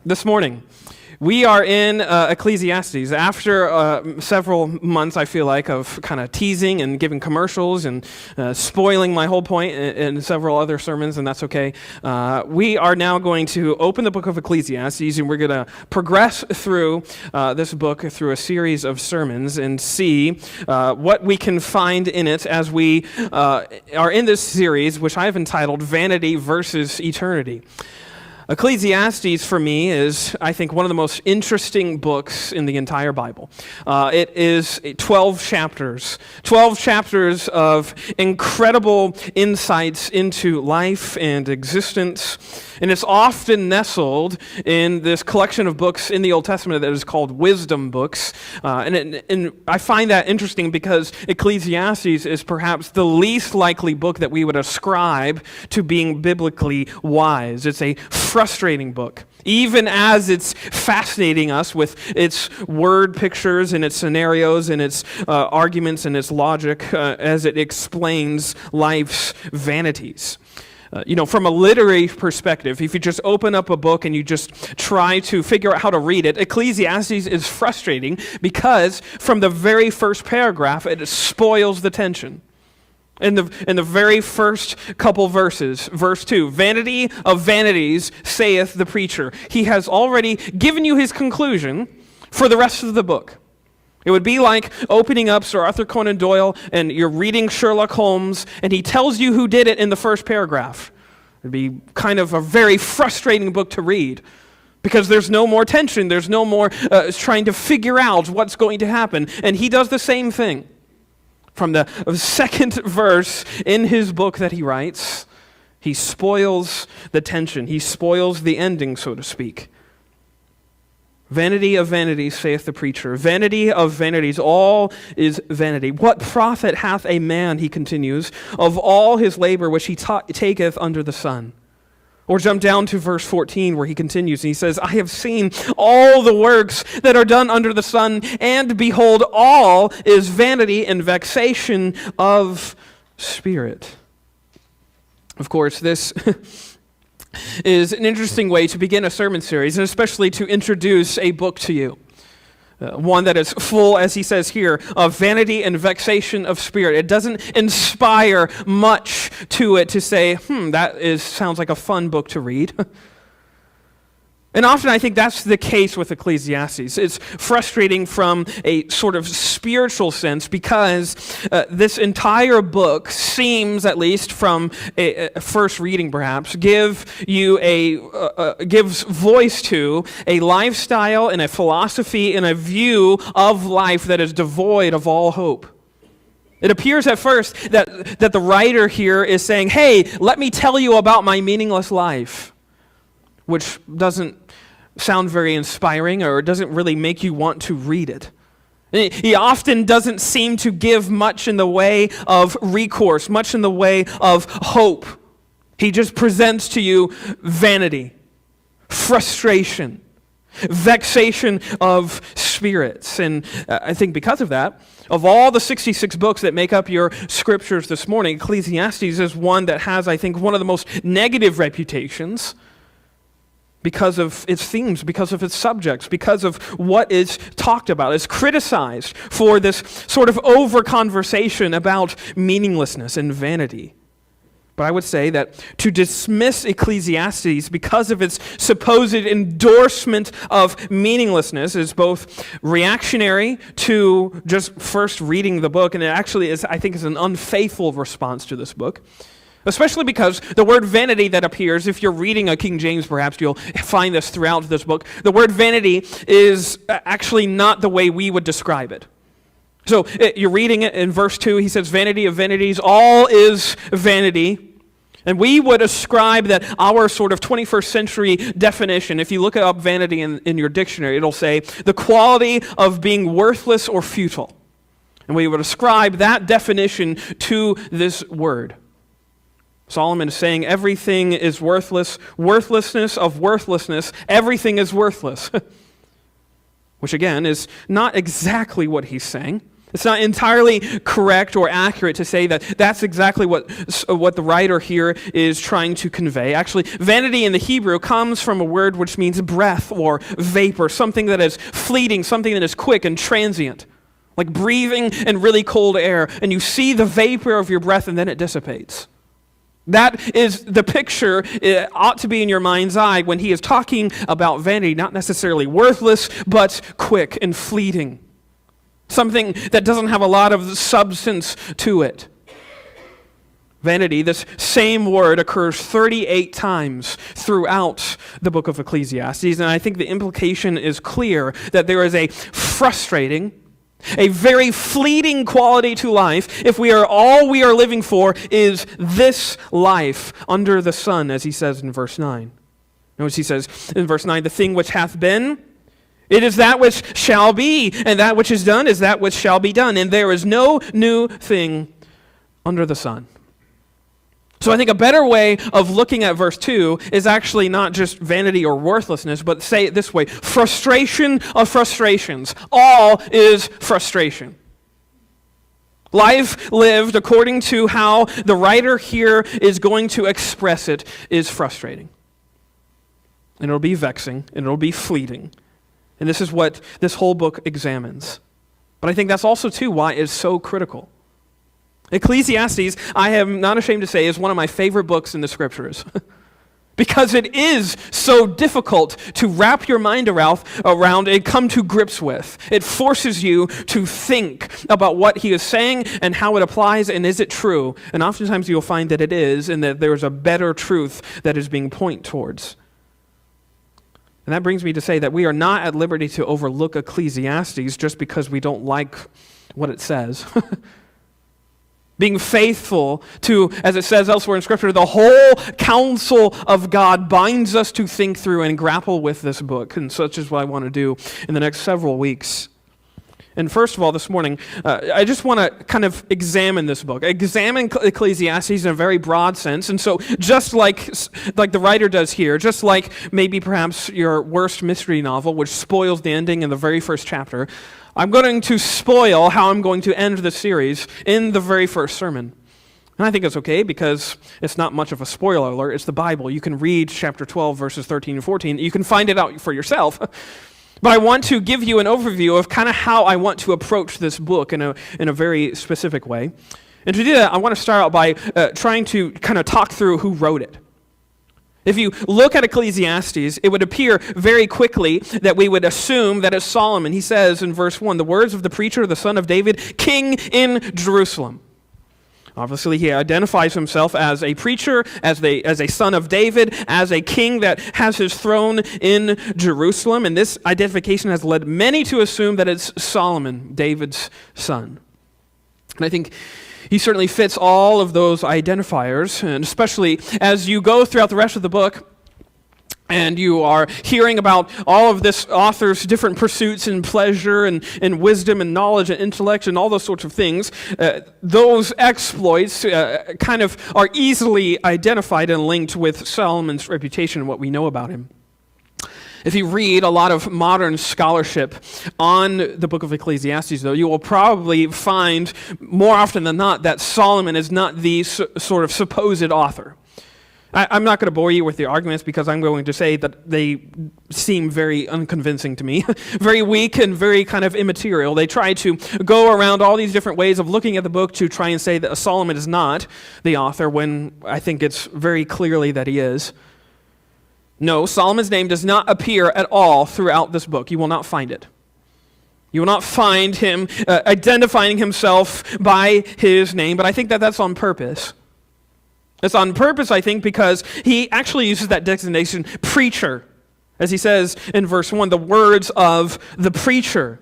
This morning, we are in Ecclesiastes. After several months, I feel like, of kind of teasing and giving commercials and spoiling my whole point in several other sermons, and that's okay. We are now going to open the book of Ecclesiastes, and we're going to progress through this book through a series of sermons and see what we can find in it as we are in this series, which I have entitled Vanity versus Eternity. Ecclesiastes, for me, is, I think, one of the most interesting books in the entire Bible. It is 12 chapters of incredible insights into life and existence, and it's often nestled in this collection of books in the Old Testament that is called wisdom books, and I find that interesting because Ecclesiastes is perhaps the least likely book that we would ascribe to being biblically wise. It's a frustrating book, even as it's fascinating us with its word pictures and its scenarios and its arguments and its logic as it explains life's vanities. From a literary perspective, if you just open up a book and you just try to figure out how to read it, Ecclesiastes is frustrating because from the very first paragraph, it spoils the tension. In the very first couple verses, verse 2, "Vanity of vanities, saith the preacher." He has already given you his conclusion for the rest of the book. It would be like opening up Sir Arthur Conan Doyle and you're reading Sherlock Holmes and he tells you who did it in the first paragraph. It'd be kind of a very frustrating book to read because there's no more tension, there's no more trying to figure out what's going to happen. And he does the same thing. From the second verse in his book that he writes, he spoils the tension. He spoils the ending, so to speak. "Vanity of vanities, saith the preacher. Vanity of vanities, all is vanity. What profit hath a man," he continues, "of all his labor which he taketh under the sun?" Or jump down to verse 14 where he continues and he says, "I have seen all the works that are done under the sun, and behold, all is vanity and vexation of spirit." Of course, this is an interesting way to begin a sermon series, and especially to introduce a book to you. One that is full, as he says here, of vanity and vexation of spirit. It doesn't inspire much to it to say, sounds like a fun book to read. And often I think that's the case with Ecclesiastes. It's frustrating from a sort of spiritual sense because this entire book seems, at least from a first reading perhaps, gives voice to a lifestyle and a philosophy and a view of life that is devoid of all hope. It appears at first that the writer here is saying, "Hey, let me tell you about my meaningless life," which doesn't sound very inspiring or doesn't really make you want to read it. He often doesn't seem to give much in the way of recourse, much in the way of hope. He just presents to you vanity, frustration, vexation of spirits. And I think because of that, of all the 66 books that make up your scriptures this morning, Ecclesiastes is one that has, I think, one of the most negative reputations because of its themes, because of its subjects, because of what is talked about. It's criticized for this sort of over-conversation about meaninglessness and vanity. But I would say that to dismiss Ecclesiastes because of its supposed endorsement of meaninglessness is both reactionary to just first reading the book, and it actually is, I think, is an unfaithful response to this book. Especially because the word vanity that appears, if you're reading a King James perhaps, you'll find this throughout this book. The word vanity is actually not the way we would describe it. So you're reading it in verse 2, he says, "Vanity of vanities, all is vanity." And we would ascribe that our sort of 21st century definition, if you look up vanity in your dictionary, it'll say the quality of being worthless or futile. And we would ascribe that definition to this word. Solomon is saying everything is worthless, worthlessness of worthlessness, everything is worthless. Which again is not exactly what he's saying. It's not entirely correct or accurate to say that that's exactly what the writer here is trying to convey. Actually, vanity in the Hebrew comes from a word which means breath or vapor, something that is fleeting, something that is quick and transient, like breathing in really cold air, and you see the vapor of your breath and then it dissipates. That is the picture it ought to be in your mind's eye when he is talking about vanity, not necessarily worthless, but quick and fleeting. Something that doesn't have a lot of substance to it. Vanity, this same word occurs 38 times throughout the book of Ecclesiastes, and I think the implication is clear that there is a frustrating, a very fleeting quality to life if all we are living for is this life under the sun, as he says in verse 9. Notice he says in verse 9, the thing which hath been, it is that which shall be, and that which is done is that which shall be done, and there is no new thing under the sun. So I think a better way of looking at verse 2 is actually not just vanity or worthlessness, but say it this way, frustration of frustrations. All is frustration. Life lived according to how the writer here is going to express it is frustrating. And it'll be vexing, and it'll be fleeting. And this is what this whole book examines. But I think that's also, too, why it's so critical. Ecclesiastes, I am not ashamed to say, is one of my favorite books in the Scriptures. Because it is so difficult to wrap your mind around and come to grips with. It forces you to think about what he is saying and how it applies, and is it true? And oftentimes you'll find that it is, and that there's a better truth that is being pointed towards. And that brings me to say that we are not at liberty to overlook Ecclesiastes just because we don't like what it says. Being faithful to, as it says elsewhere in Scripture, the whole counsel of God binds us to think through and grapple with this book. And such is what I want to do in the next several weeks. And first of all, this morning, I just want to kind of examine this book. Examine Ecclesiastes in a very broad sense. And so just like the writer does here, just like maybe perhaps your worst mystery novel, which spoils the ending in the very first chapter, I'm going to spoil how I'm going to end the series in the very first sermon. And I think it's okay because it's not much of a spoiler alert. It's the Bible. You can read chapter 12, verses 13 and 14. You can find it out for yourself. But I want to give you an overview of kind of how I want to approach this book in a very specific way. And to do that, I want to start out by trying to kind of talk through who wrote it. If you look at Ecclesiastes, it would appear very quickly that we would assume that it's Solomon. He says in verse 1, the words of the preacher, the son of David, king in Jerusalem. Obviously, he identifies himself as a preacher, as a son of David, as a king that has his throne in Jerusalem. And this identification has led many to assume that it's Solomon, David's son. And I think he certainly fits all of those identifiers, and especially as you go throughout the rest of the book, and you are hearing about all of this author's different pursuits and pleasure and wisdom and knowledge and intellect and all those sorts of things, those exploits kind of are easily identified and linked with Solomon's reputation and what we know about him. If you read a lot of modern scholarship on the book of Ecclesiastes, though, you will probably find more often than not that Solomon is not the sort of supposed author. I'm not going to bore you with the arguments because I'm going to say that they seem very unconvincing to me, very weak and very kind of immaterial. They try to go around all these different ways of looking at the book to try and say that Solomon is not the author when I think it's very clearly that he is. No, Solomon's name does not appear at all throughout this book. You will not find it. You will not find him identifying himself by his name, but I think that that's on purpose. It's on purpose, I think, because he actually uses that designation, preacher. As he says in verse 1, the words of the preacher.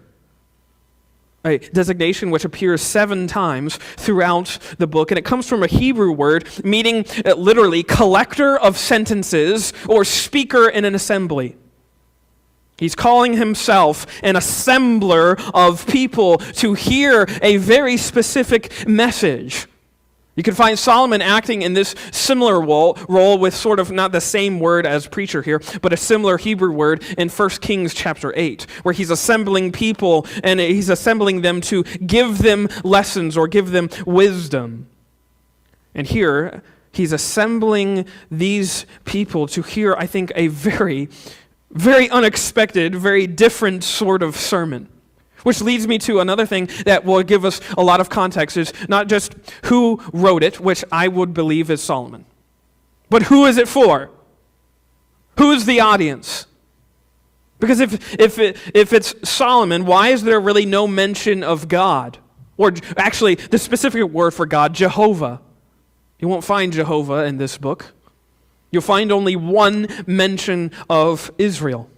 A designation which appears 7 times throughout the book, and it comes from a Hebrew word meaning literally collector of sentences or speaker in an assembly. He's calling himself an assembler of people to hear a very specific message. You can find Solomon acting in this similar role with sort of not the same word as preacher here, but a similar Hebrew word in 1 Kings chapter 8, where he's assembling people and he's assembling them to give them lessons or give them wisdom. And here, he's assembling these people to hear, I think, a very, very unexpected, very different sort of sermon. Which leads me to another thing that will give us a lot of context, is not just who wrote it, which I would believe is Solomon, but who is it for? Who is the audience? Because if it's Solomon, why is there really no mention of God? Or actually, the specific word for God, Jehovah. You won't find Jehovah in this book. You'll find only one mention of Israel.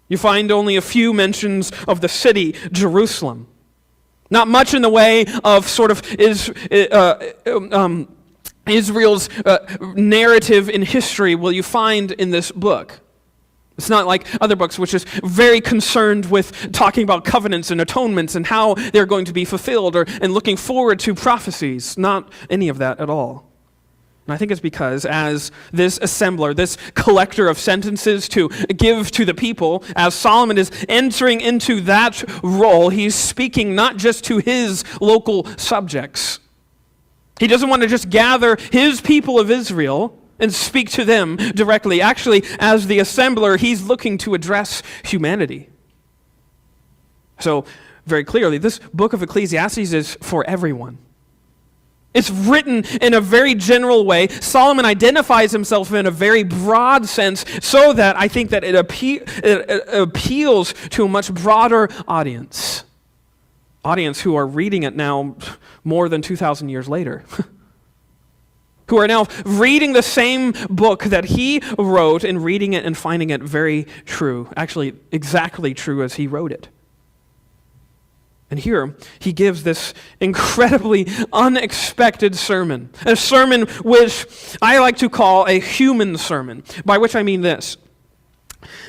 You find only a few mentions of the city, Jerusalem. Not much in the way of sort of Israel's narrative in history will you find in this book. It's not like other books, which is very concerned with talking about covenants and atonements and how they're going to be fulfilled and looking forward to prophecies. Not any of that at all. And I think it's because as this assembler, this collector of sentences to give to the people, as Solomon is entering into that role, he's speaking not just to his local subjects. He doesn't want to just gather his people of Israel and speak to them directly. Actually, as the assembler, he's looking to address humanity. So, very clearly, this book of Ecclesiastes is for everyone. It's written in a very general way. Solomon identifies himself in a very broad sense so that I think that it appeals to a much broader audience. Audience who are reading it now more than 2,000 years later. Who are now reading the same book that he wrote and reading it and finding it very true. Actually, exactly true as he wrote it. And here, he gives this incredibly unexpected sermon. A sermon which I like to call a human sermon, by which I mean this.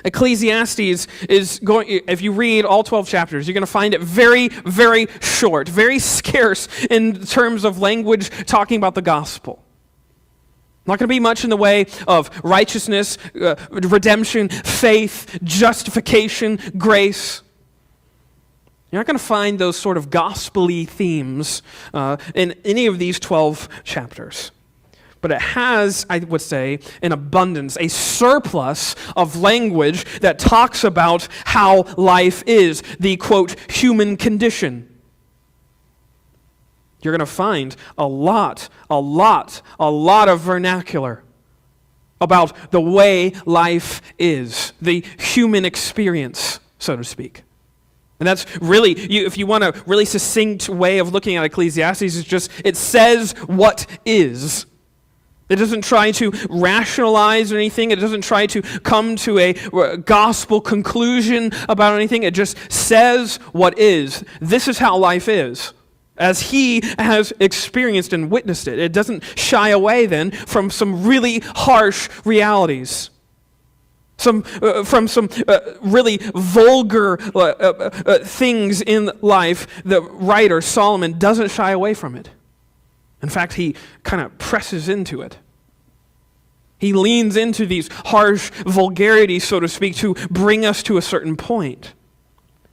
Ecclesiastes is going, if you read all 12 chapters, you're going to find it very, very short, very scarce in terms of language talking about the gospel. Not going to be much in the way of righteousness, redemption, faith, justification, grace. You're not going to find those sort of gospel-y themes in any of these 12 chapters. But it has, I would say, an abundance, a surplus of language that talks about how life is, the, quote, human condition. You're going to find a lot of vernacular about the way life is, the human experience, so to speak. And that's really, if you want a really succinct way of looking at Ecclesiastes, it's just, it says what is. It doesn't try to rationalize anything. It doesn't try to come to a gospel conclusion about anything. It just says what is. This is how life is, as he has experienced and witnessed it. It doesn't shy away then from some really harsh realities. From some really vulgar things in life. The writer, Solomon, doesn't shy away from it. In fact, he kind of presses into it. He leans into these harsh vulgarities, so to speak, to bring us to a certain point.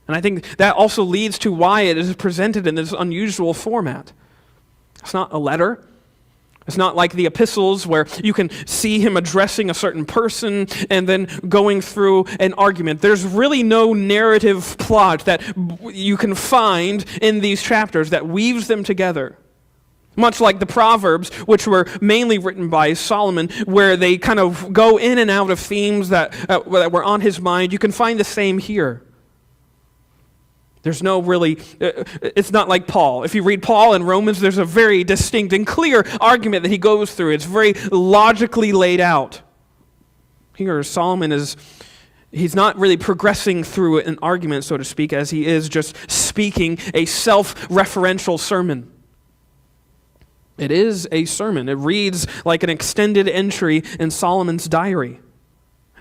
And I think that also leads to why it is presented in this unusual format. It's not a letter. It's not like the epistles where you can see him addressing a certain person and then going through an argument. There's really no narrative plot that you can find in these chapters that weaves them together. Much like the Proverbs, which were mainly written by Solomon, where they kind of go in and out of themes that were on his mind, you can find the same here. There's no really, it's not like Paul. If you read Paul in Romans, there's a very distinct and clear argument that he goes through. It's very logically laid out. Here, Solomon he's not really progressing through an argument, so to speak, as he is just speaking a self-referential sermon. It is a sermon. It reads like an extended entry in Solomon's diary.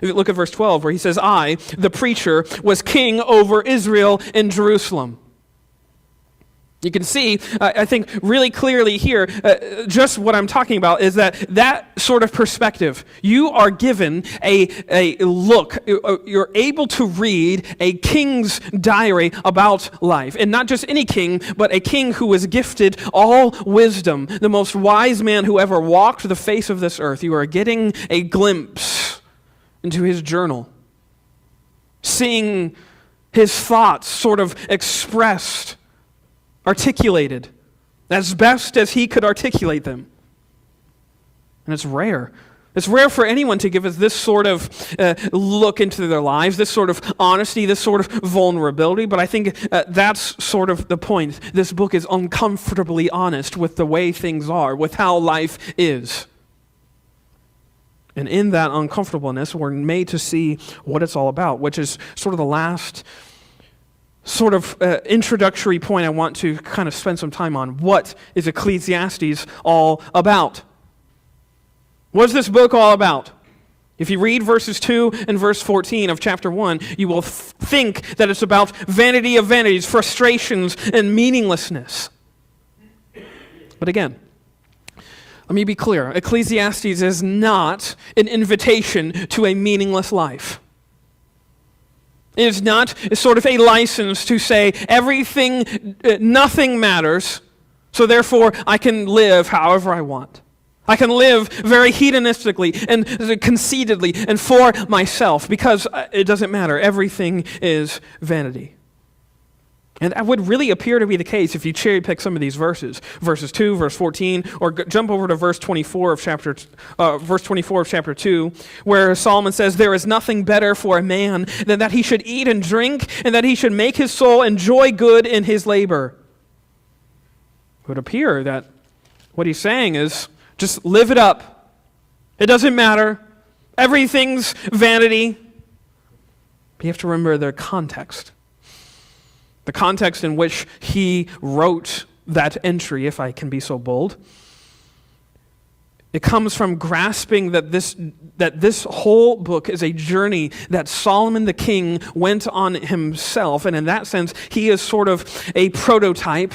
Look at verse 12 where he says, I, the preacher, was king over Israel in Jerusalem. You can see, I think, really clearly here, just what I'm talking about is that sort of perspective. You are given a look. You're able to read a king's diary about life. And not just any king, but a king who was gifted all wisdom, the most wise man who ever walked the face of this earth. You are getting a glimpse into his journal, seeing his thoughts sort of expressed, articulated as best as he could articulate them. And it's rare. It's rare for anyone to give us this sort of look into their lives, this sort of honesty, this sort of vulnerability. But I think that's sort of the point. This book is uncomfortably honest with the way things are, with how life is. And in that uncomfortableness, we're made to see what it's all about, which is sort of the last sort of introductory point I want to kind of spend some time on. What is Ecclesiastes all about? What's this book all about? If you read verses 2 and verse 14 of chapter 1, you will think that it's about vanity of vanities, frustrations, and meaninglessness. But again, let me be clear. Ecclesiastes is not an invitation to a meaningless life. It is not sort of a license to say nothing matters, so therefore I can live however I want. I can live very hedonistically and conceitedly and for myself because it doesn't matter. Everything is vanity. And that would really appear to be the case if you cherry pick some of these verses. Verses 2, verse 14, or jump over to verse 24 of chapter 2, where Solomon says, "There is nothing better for a man than that he should eat and drink, and that he should make his soul enjoy good in his labor." It would appear that what he's saying is, just live it up. It doesn't matter. Everything's vanity. But you have to remember their context. The context in which he wrote that entry, if I can be so bold. It comes from grasping that this whole book is a journey that Solomon the king went on himself, and in that sense, he is sort of a prototype.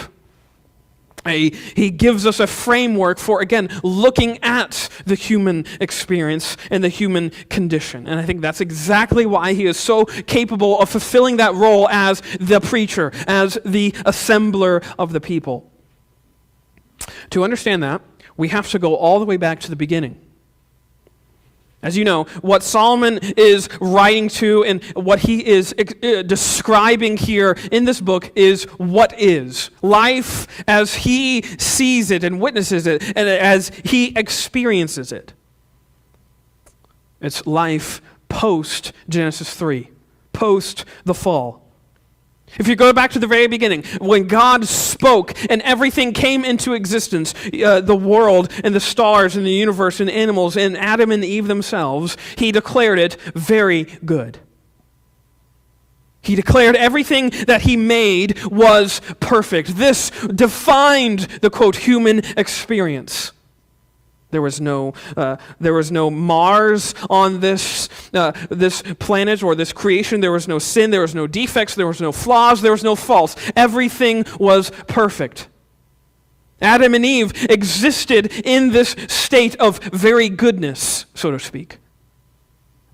He gives us a framework for, again, looking at the human experience and the human condition. And I think that's exactly why he is so capable of fulfilling that role as the preacher, as the assembler of the people. To understand that, we have to go all the way back to the beginning. As you know, what Solomon is writing to and what he is describing here in this book is what is. Life as he sees it and witnesses it and as he experiences it. It's life post Genesis 3, post the fall. If you go back to the very beginning, when God spoke and everything came into existence, the world and the stars and the universe and animals and Adam and Eve themselves, he declared it very good. He declared everything that he made was perfect. This defined the, quote, human experience. There was no Mars on this planet or this creation. There was no sin. There was no defects. There was no flaws. There was no faults. Everything was perfect. Adam and Eve existed in this state of very goodness, so to speak.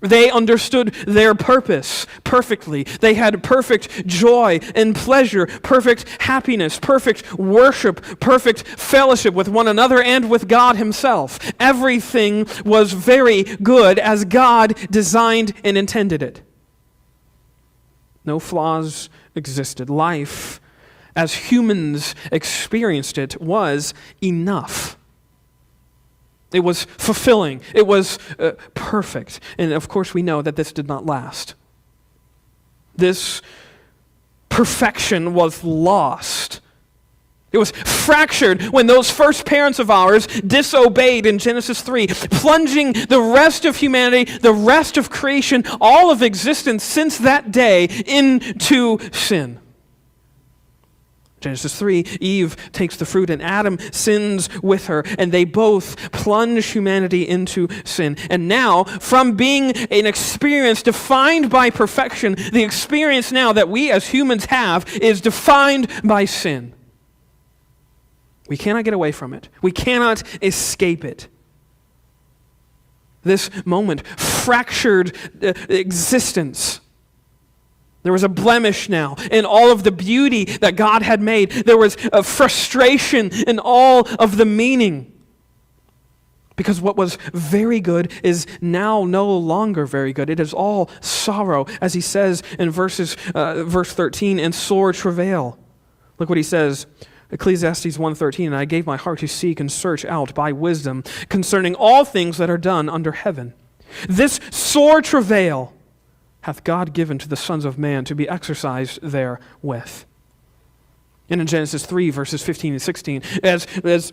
They understood their purpose perfectly. They had perfect joy and pleasure, perfect happiness, perfect worship, perfect fellowship with one another and with God himself. Everything was very good as God designed and intended it. No flaws existed. Life, as humans experienced it, was enough. It was fulfilling. It was perfect. And of course we know that this did not last. This perfection was lost. It was fractured when those first parents of ours disobeyed in Genesis 3, plunging the rest of humanity, the rest of creation, all of existence since that day into sin. Genesis 3, Eve takes the fruit and Adam sins with her, and they both plunge humanity into sin. And now, from being an experience defined by perfection, the experience now that we as humans have is defined by sin. We cannot get away from it. We cannot escape it. This moment, fractured existence. There was a blemish now in all of the beauty that God had made. There was a frustration in all of the meaning. Because what was very good is now no longer very good. It is all sorrow, as he says in verse 13, and sore travail. Look what he says, Ecclesiastes 1:13, and I gave my heart to seek and search out by wisdom concerning all things that are done under heaven. This sore travail hath God given to the sons of man to be exercised therewith. And in Genesis 3, verses 15 and 16, as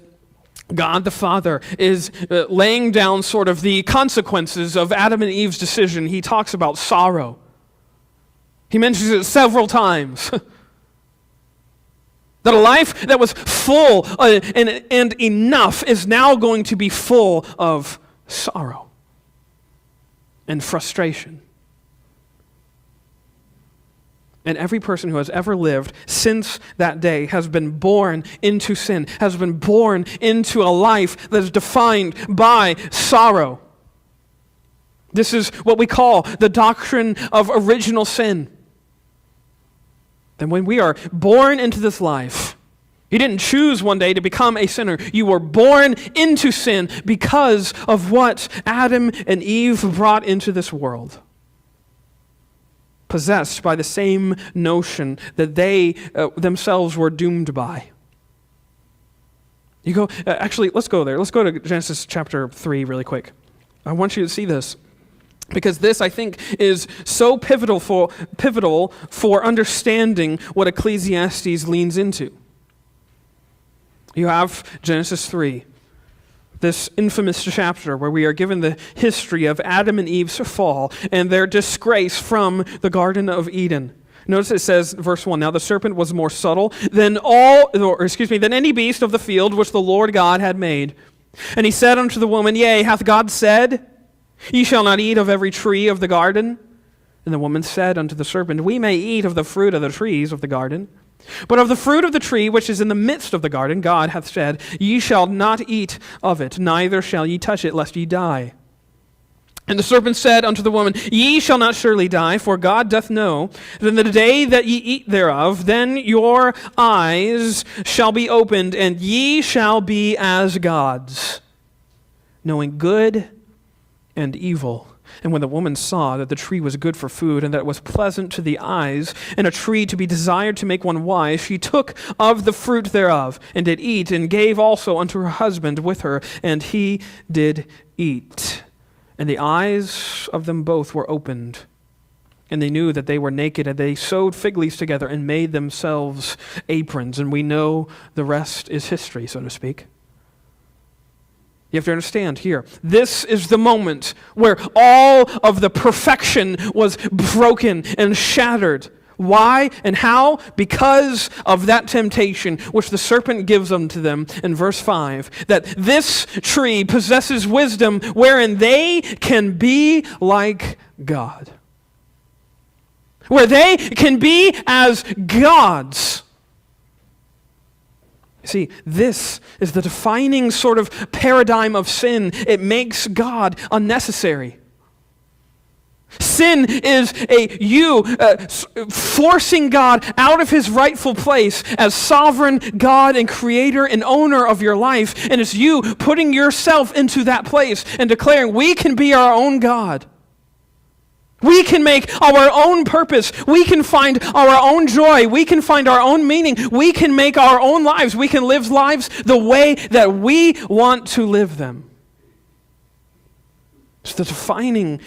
God the Father is laying down sort of the consequences of Adam and Eve's decision, he talks about sorrow. He mentions it several times. That a life that was full and enough is now going to be full of sorrow and frustration. And every person who has ever lived since that day has been born into sin, has been born into a life that is defined by sorrow. This is what we call the doctrine of original sin. Then when we are born into this life, you didn't choose one day to become a sinner. You were born into sin because of what Adam and Eve brought into this world. Possessed by the same notion that they themselves were doomed by. You go, actually, let's go there. Let's go to Genesis chapter 3 really quick. I want you to see this. Because this, I think, is so pivotal for understanding what Ecclesiastes leans into. You have Genesis 3, this infamous chapter where we are given the history of Adam and Eve's fall and their disgrace from the Garden of Eden. Notice it says, verse 1, now the serpent was more subtle than any beast of the field which the Lord God had made. And he said unto the woman, yea, hath God said, ye shall not eat of every tree of the garden? And the woman said unto the serpent, we may eat of the fruit of the trees of the garden. But of the fruit of the tree which is in the midst of the garden, God hath said, ye shall not eat of it, neither shall ye touch it, lest ye die. And the serpent said unto the woman, ye shall not surely die, for God doth know that in the day that ye eat thereof, then your eyes shall be opened, and ye shall be as gods, knowing good and evil. And when the woman saw that the tree was good for food, and that it was pleasant to the eyes, and a tree to be desired to make one wise, she took of the fruit thereof, and did eat, and gave also unto her husband with her, and he did eat. And the eyes of them both were opened, and they knew that they were naked, and they sewed fig leaves together, and made themselves aprons. And we know the rest is history, so to speak. You have to understand here, this is the moment where all of the perfection was broken and shattered. Why and how? Because of that temptation which the serpent gives unto them in verse 5, that this tree possesses wisdom wherein they can be like God. Where they can be as gods. See, this is the defining sort of paradigm of sin. It makes God unnecessary. Sin is you forcing God out of his rightful place as sovereign God and creator and owner of your life. And it's you putting yourself into that place and declaring we can be our own God. We can make our own purpose. We can find our own joy. We can find our own meaning. We can make our own lives. We can live lives the way that we want to live them. It's the defining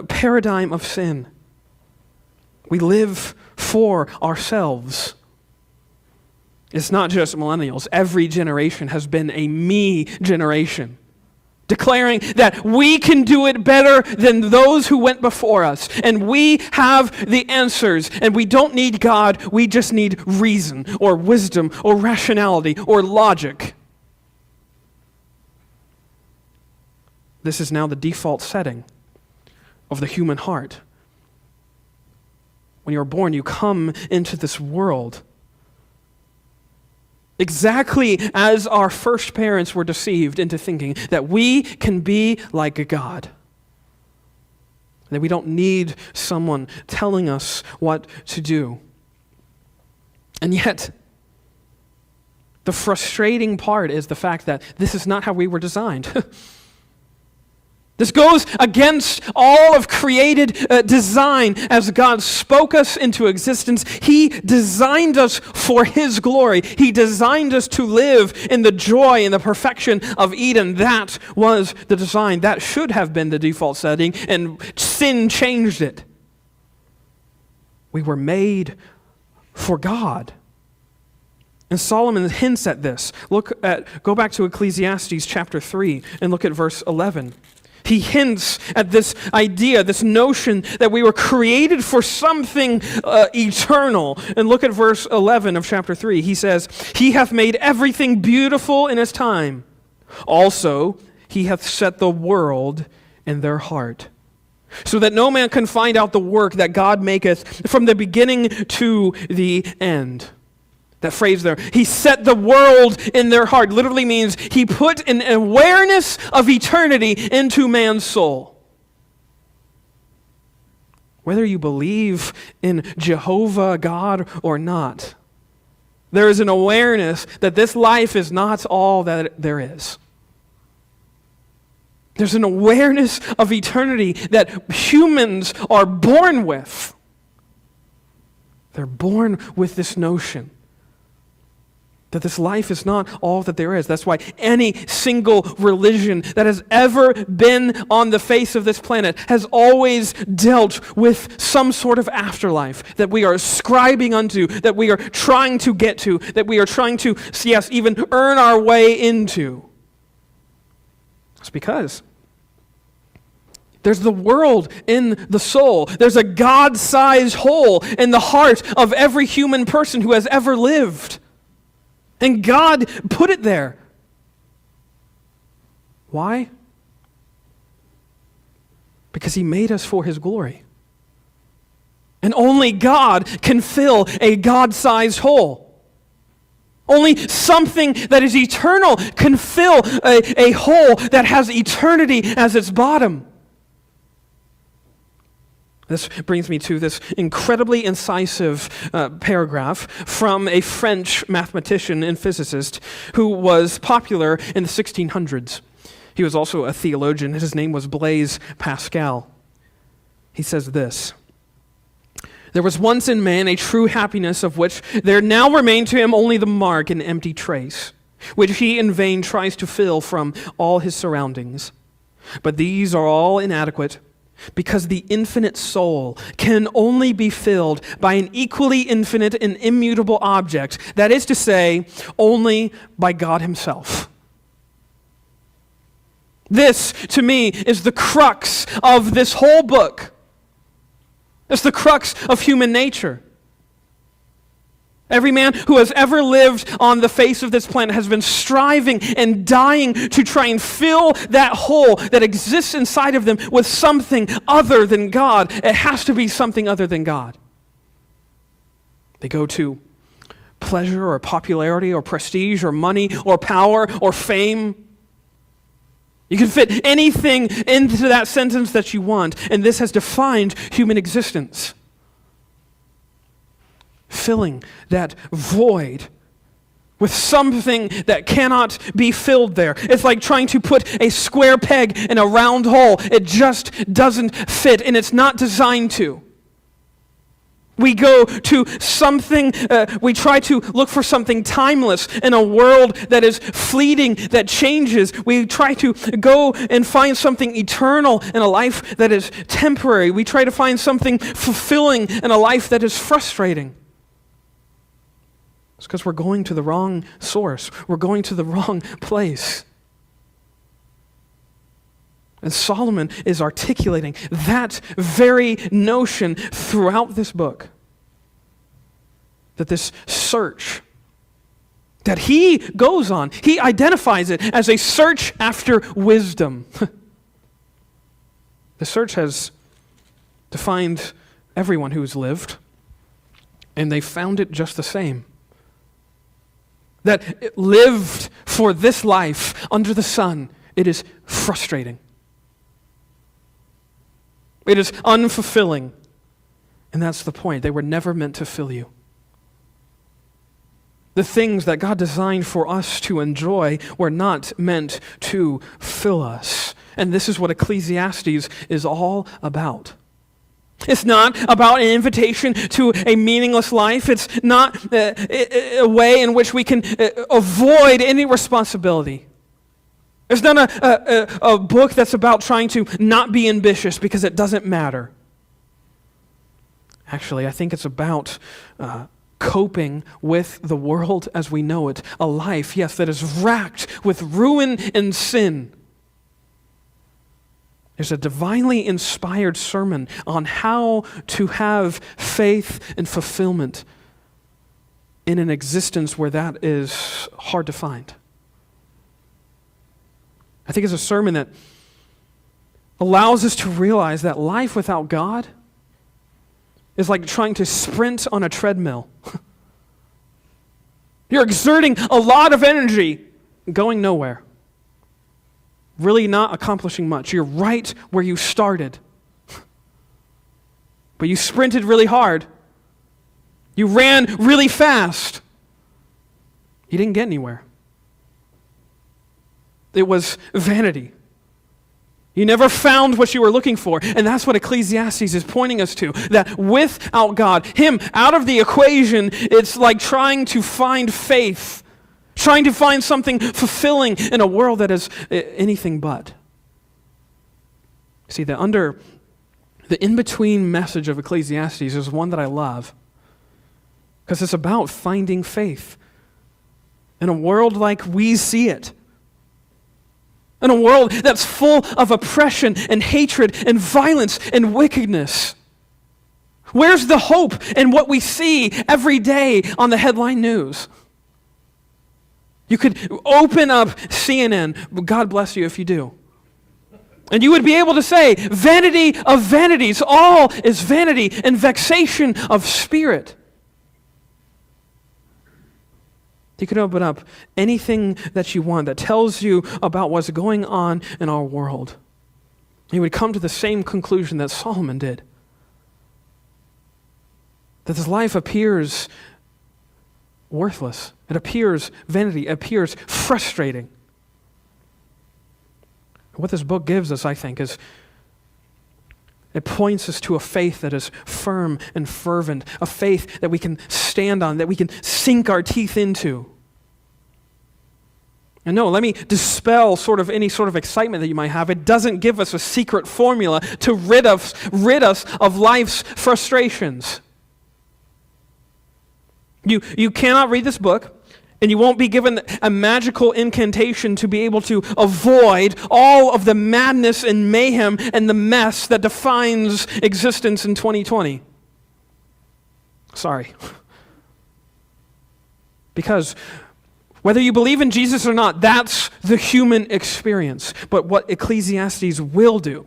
paradigm of sin. We live for ourselves. It's not just millennials. Every generation has been a me generation. Declaring that we can do it better than those who went before us. And we have the answers. And we don't need God. We just need reason or wisdom or rationality or logic. This is now the default setting of the human heart. When you're born, you come into this world Exactly as our first parents were deceived into thinking that we can be like God. That we don't need someone telling us what to do. And yet, the frustrating part is the fact that this is not how we were designed. This goes against all of created design. As God spoke us into existence, He designed us for His glory. He designed us to live in the joy and the perfection of Eden. That was the design. That should have been the default setting, and sin changed it. We were made for God. And Solomon hints at this. Go back to Ecclesiastes chapter 3 and look at verse 11. He hints at this idea, this notion that we were created for something eternal. And look at verse 11 of chapter 3. He says, He hath made everything beautiful in His time. Also, He hath set the world in their heart, so that no man can find out the work that God maketh from the beginning to the end. That phrase there, He set the world in their heart, literally means He put an awareness of eternity into man's soul. Whether you believe in Jehovah God or not, there is an awareness that this life is not all that there is. There's an awareness of eternity that humans are born with. They're born with this notion that this life is not all that there is. That's why any single religion that has ever been on the face of this planet has always dealt with some sort of afterlife that we are ascribing unto, that we are trying to get to, that we are trying to, yes, even earn our way into. It's because there's the world in the soul. There's a God-sized hole in the heart of every human person who has ever lived. And God put it there. Why? Because He made us for His glory. And only God can fill a God-sized hole. Only something that is eternal can fill a hole that has eternity as its bottom. This brings me to this incredibly incisive paragraph from a French mathematician and physicist who was popular in the 1600s. He was also a theologian. His name was Blaise Pascal. He says this: There was once in man a true happiness of which there now remained to him only the mark and empty trace, which he in vain tries to fill from all his surroundings. But these are all inadequate, because the infinite soul can only be filled by an equally infinite and immutable object, that is to say, only by God Himself. This, to me, is the crux of this whole book. It's the crux of human nature. Every man who has ever lived on the face of this planet has been striving and dying to try and fill that hole that exists inside of them with something other than God. It has to be something other than God. They go to pleasure or popularity or prestige or money or power or fame. You can fit anything into that sentence that you want, and this has defined human existence. Filling that void with something that cannot be filled there. It's like trying to put a square peg in a round hole. It just doesn't fit, and it's not designed to. We go to something, we try to look for something timeless in a world that is fleeting, that changes. We try to go and find something eternal in a life that is temporary. We try to find something fulfilling in a life that is frustrating. It's because we're going to the wrong source. We're going to the wrong place. And Solomon is articulating that very notion throughout this book. That this search that he goes on, he identifies it as a search after wisdom. The search has defined everyone who has lived, and they found it just the same. that lived for this life under the sun, it is frustrating. It is unfulfilling. And that's the point. They were never meant to fill you. The things that God designed for us to enjoy were not meant to fill us. And this is what Ecclesiastes is all about. It's not about an invitation to a meaningless life. It's not a way in which we can avoid any responsibility. It's not a book that's about trying to not be ambitious because it doesn't matter. Actually, I think it's about coping with the world as we know it. A life, yes, that is racked with ruin and sin. There's a divinely inspired sermon on how to have faith and fulfillment in an existence where that is hard to find. I think it's a sermon that allows us to realize that life without God is like trying to sprint on a treadmill. You're exerting a lot of energy, going nowhere. Really not accomplishing much. You're right where you started. But you sprinted really hard. You ran really fast. You didn't get anywhere. It was vanity. You never found what you were looking for. And that's what Ecclesiastes is pointing us to. That without God, Him out of the equation, it's like trying to find faith. Trying to find something fulfilling in a world that is anything but. See, the in-between message of Ecclesiastes is one that I love. Because it's about finding faith. In a world like we see it. In a world that's full of oppression and hatred and violence and wickedness. Where's the hope in what we see every day on the headline news? You could open up CNN, God bless you if you do. And you would be able to say, vanity of vanities, all is vanity and vexation of spirit. You can open up anything that you want that tells you about what's going on in our world. You would come to the same conclusion that Solomon did. That this life appears worthless. It appears vanity. It appears frustrating. What this book gives us, I think, is it points us to a faith that is firm and fervent, a faith that we can stand on, that we can sink our teeth into. And no, let me dispel any sort of excitement that you might have. It doesn't give us a secret formula to rid us of life's frustrations. You cannot read this book, and you won't be given a magical incantation to be able to avoid all of the madness and mayhem and the mess that defines existence in 2020. Sorry. Because whether you believe in Jesus or not, that's the human experience. But what Ecclesiastes will do,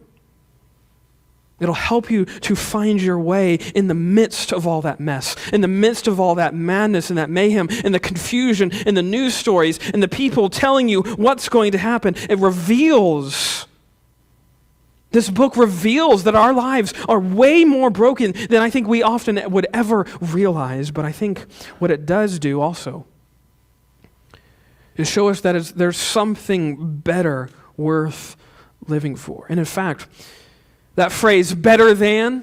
it'll help you to find your way in the midst of all that mess, in the midst of all that madness and that mayhem and the confusion and the news stories and the people telling you what's going to happen. This book reveals that our lives are way more broken than I think we often would ever realize. But I think what it does do also is show us that there's something better worth living for. And in fact, that phrase, better than,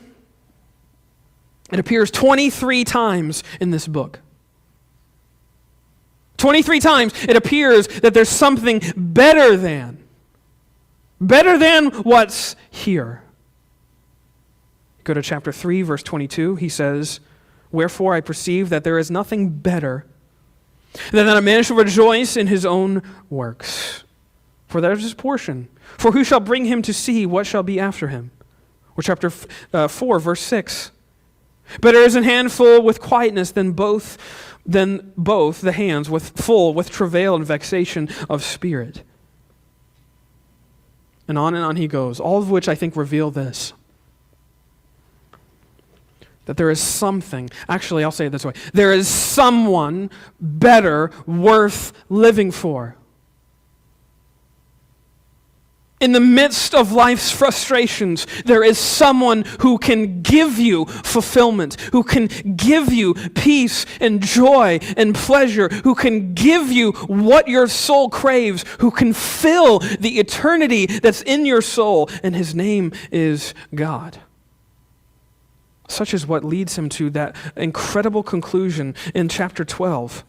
it appears 23 times in this book. 23 times it appears that there's something better than what's here. Go to chapter 3, verse 22. He says, "Wherefore I perceive that there is nothing better than that a man should rejoice in his own works. For that is his portion. For who shall bring him to see what shall be after him?" Or chapter 4, verse 6. "Better is an handful with quietness than both the hands with travail and vexation of spirit." And on he goes, all of which I think reveal this. that there is something, actually I'll say it this way, there is someone better worth living for. In the midst of life's frustrations, there is someone who can give you fulfillment, who can give you peace and joy and pleasure, who can give you what your soul craves, who can fill the eternity that's in your soul, and his name is God. Such is what leads him to that incredible conclusion in chapter 12.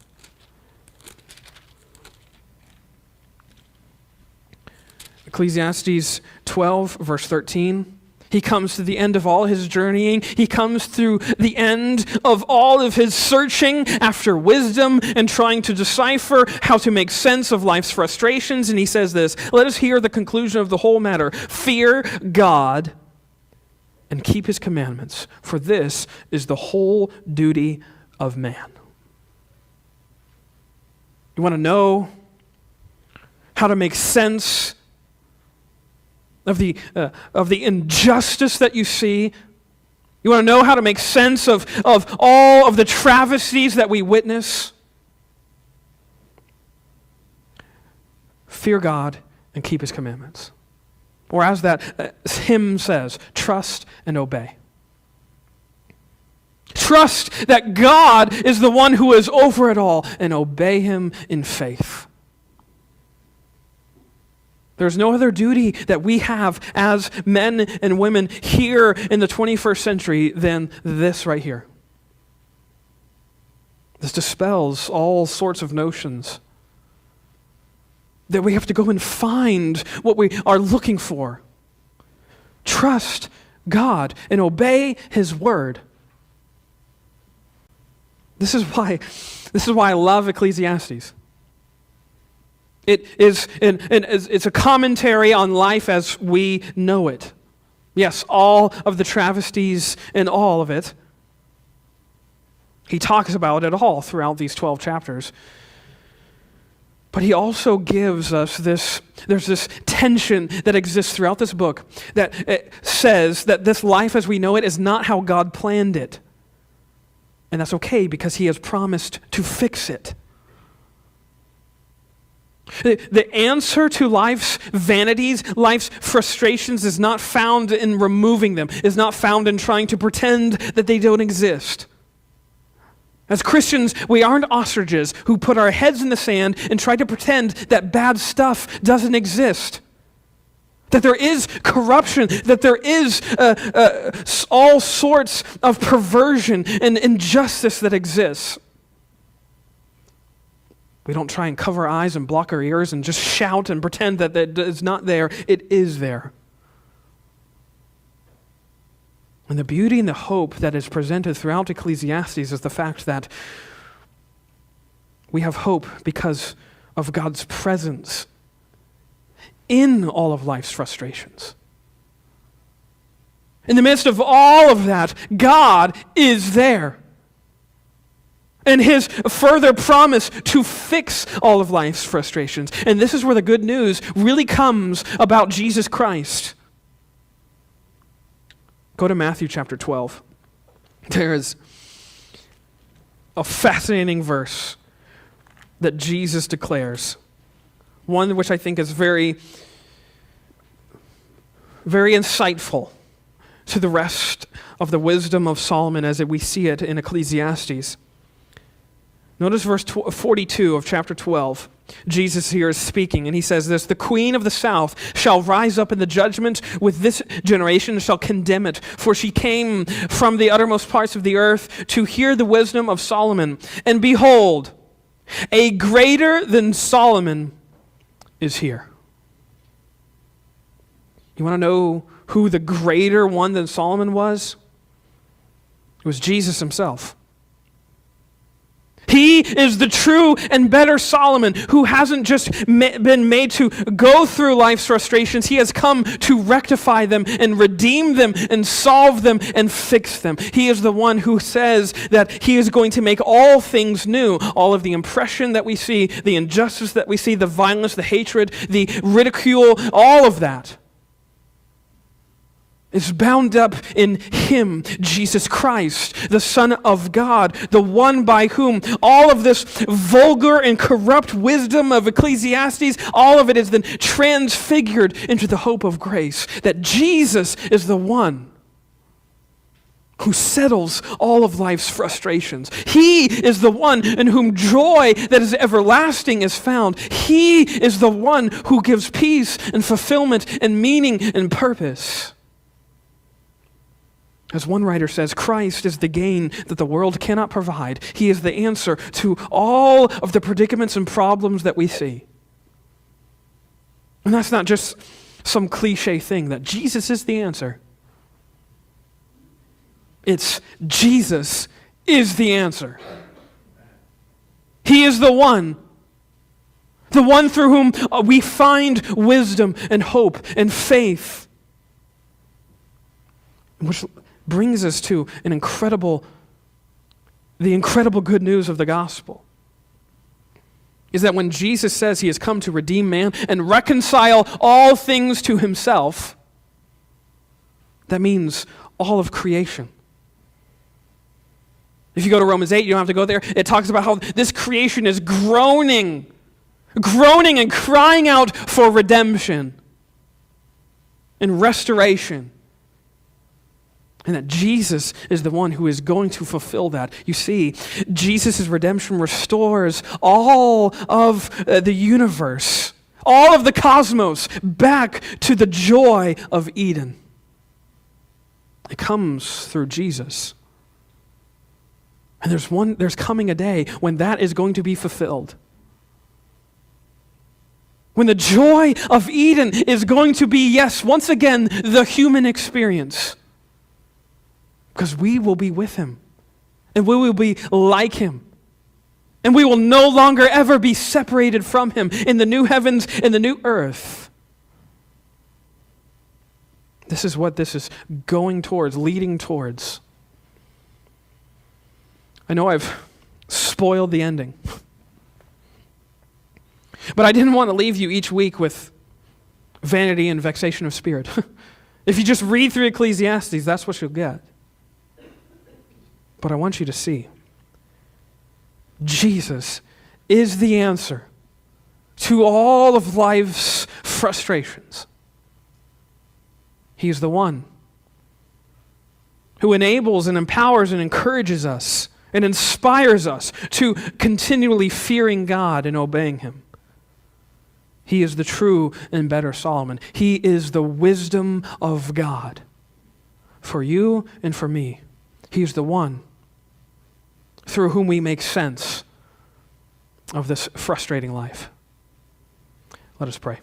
Ecclesiastes 12, verse 13. He comes to the end of all his journeying. He comes through the end of all of his searching after wisdom and trying to decipher how to make sense of life's frustrations. And he says this, let us hear the conclusion of the whole matter. Fear God and keep his commandments, for this is the whole duty of man. You want to know how to make sense of the injustice that you see? You want to know how to make sense of all of the travesties that we witness? Fear God and keep his commandments. Or as that hymn says, trust and obey. Trust that God is the one who is over it all, and obey him in faith. There's no other duty that we have as men and women here in the 21st century than this right here. This dispels all sorts of notions that we have to go and find what we are looking for. Trust God and obey his word. This is why I love Ecclesiastes. It's a commentary on life as we know it. Yes, all of the travesties and all of it. He talks about it all throughout these 12 chapters. But he also gives us there's this tension that exists throughout this book that says that this life as we know it is not how God planned it. And that's okay because he has promised to fix it. The answer to life's vanities, life's frustrations is not found in removing them, is not found in trying to pretend that they don't exist. As Christians, we aren't ostriches who put our heads in the sand and try to pretend that bad stuff doesn't exist. That there is corruption, that there is all sorts of perversion and injustice that exists. We don't try and cover our eyes and block our ears and just shout and pretend that it's not there. It is there. And the beauty and the hope that is presented throughout Ecclesiastes is the fact that we have hope because of God's presence in all of life's frustrations. In the midst of all of that, God is there. And his further promise to fix all of life's frustrations. And this is where the good news really comes about Jesus Christ. Go to Matthew chapter 12. There is a fascinating verse that Jesus declares. One which I think is very, very insightful to the rest of the wisdom of Solomon as we see it in Ecclesiastes. Notice verse 42 of chapter 12. Jesus here is speaking, and he says this, "The queen of the south shall rise up in the judgment with this generation and shall condemn it. For she came from the uttermost parts of the earth to hear the wisdom of Solomon. And behold, a greater than Solomon is here." You want to know who the greater one than Solomon was? It was Jesus himself. He is the true and better Solomon who hasn't just been made to go through life's frustrations. He has come to rectify them and redeem them and solve them and fix them. He is the one who says that he is going to make all things new. All of the oppression that we see, the injustice that we see, the violence, the hatred, the ridicule, all of that. is bound up in him, Jesus Christ, the Son of God, the one by whom all of this vulgar and corrupt wisdom of Ecclesiastes, all of it is then transfigured into the hope of grace, that Jesus is the one who settles all of life's frustrations. He is the one in whom joy that is everlasting is found. He is the one who gives peace and fulfillment and meaning and purpose. As one writer says, Christ is the gain that the world cannot provide. He is the answer to all of the predicaments and problems that we see. And that's not just some cliche thing, that Jesus is the answer. It's Jesus is the answer. He is the one through whom we find wisdom and hope and faith. Which brings us to the incredible good news of the gospel. Is that when Jesus says he has come to redeem man and reconcile all things to himself, that means all of creation. If you go to Romans 8, you don't have to go there. It talks about how this creation is groaning and crying out for redemption and restoration. And that Jesus is the one who is going to fulfill that. You see, Jesus' redemption restores all of the universe, all of the cosmos, back to the joy of Eden. It comes through Jesus. And there's coming a day when that is going to be fulfilled. When the joy of Eden is going to be, yes, once again, the human experience. Because we will be with him. And we will be like him. And we will no longer ever be separated from him in the new heavens and the new earth. This is what this is going towards, leading towards. I know I've spoiled the ending. But I didn't want to leave you each week with vanity and vexation of spirit. If you just read through Ecclesiastes, that's what you'll get. But I want you to see, Jesus is the answer to all of life's frustrations. He's the one who enables and empowers and encourages us and inspires us to continually fearing God and obeying him. He is the true and better Solomon. He is the wisdom of God for you and for me. He is the one through whom we make sense of this frustrating life. Let us pray.